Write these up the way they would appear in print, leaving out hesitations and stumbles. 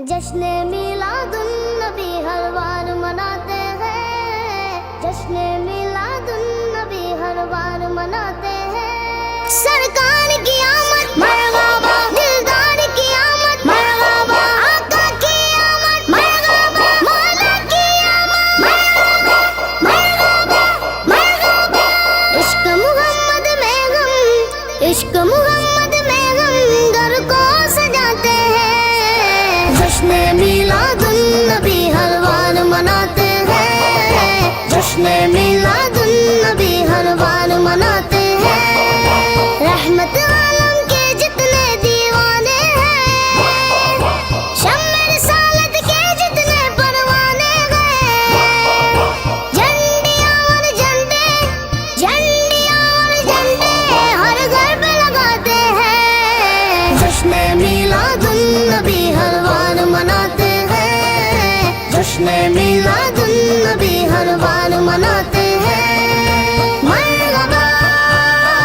جشن میلادالنبی ہر بار مناتے ہیں، جشن میلادالنبی ہر بار مناتے ہیں۔ سرکار کی آمد مرحبا، دلدار کی آمد مرحبا، آقا کی آمد مرحبا، مولا کی آمد مرحبا مرحبا مرحبا۔ عشق محمد میں غم، عشق محمد میں غم گھر کو سجاتے ہیں۔ جشن میلاد النبی ہر بار مناتے ہیں، جشن میلاد النبی ہر بار مناتے ہیں۔ رحمت عالم کے جتنے دیوانے ہیں، شمع رسالت کے جتنے پروانے ہیں، جھنڈیاں اور جھنڈے، جھنڈیاں اور جھنڈے ہر گھر پہ لگاتے ہیں۔ جشن میلاد النبی ہر بار مناتے ہیں، جشن میلاد النبی ہر بار مناتے ہیں۔ مرحبا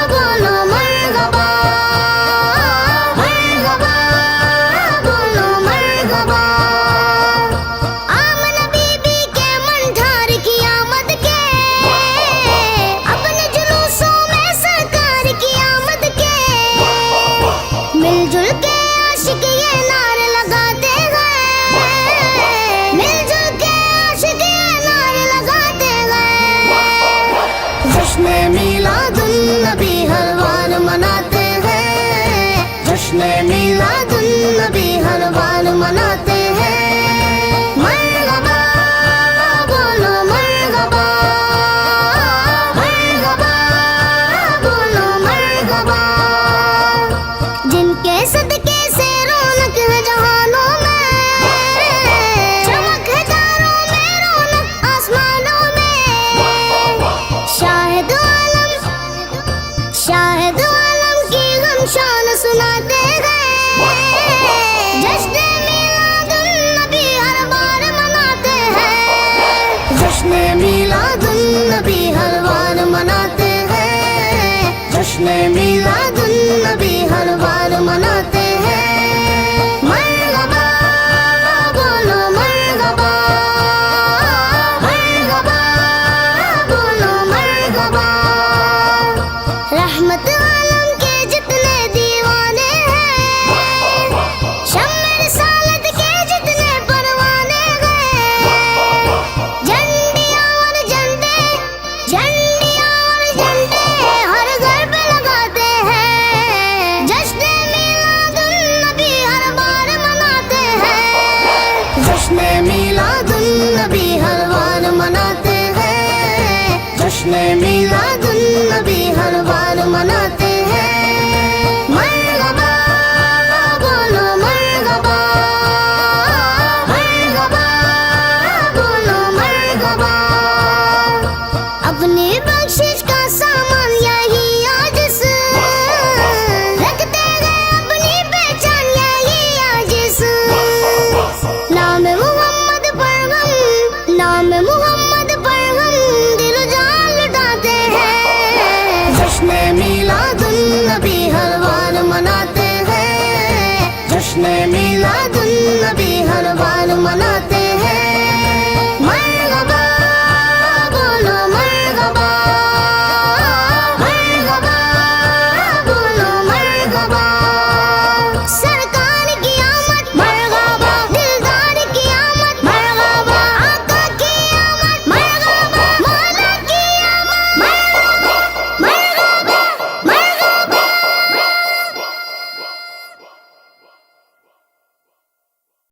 بولو مرحبا، مرحبا بولو مرحبا۔ آمنہ بی بی کے منڈھار کی آمد کے، اپنے جلوسوں میں سرکار کی آمد کے، مل جل کے عاشق یہ نعرے لگاتے ہیں، مل جل کے عاشق یہ نعرے لگاتے ہیں۔ جشن میلاد النبی ہر بار مناتے ہیں، جشن میلاد النبی ہر بار مناتے ہیں۔ مرحبا بولو مرحبا، مرحبا بولو مرحبا۔ جن کے صدقے سے رونق ہے جہانوں میں، چمک ہے تاروں میں، رونق آسمانوں میں، شاہد عالم، شاہد عالم کی غم شان سناتے ہیں۔ جشن میلاد النبی ہر بار مناتے ہیں، جشن میلاد النبی ہر بار مناتے ہیں، جشن میلاد النبی ہر بار مناتے ہیں۔ مرحبا بولو مرحبا، مرحبا بولو مرحبا۔ رحمت عالم کے جتنے دیوانے ہیں، شمع رسالت کے جتنے پروانے ہیں، جھنڈیاں اور جھنڈے، جھنڈیاں اور جھنڈے ہر گھر پہ لگاتے ہیں۔ جشن میلاد النبی ہر بار مناتے ہیں، جشن میلاد النبی ہر بار مناتے ہیں، جشن میلاد النبی ہر بار مناتے ہیں۔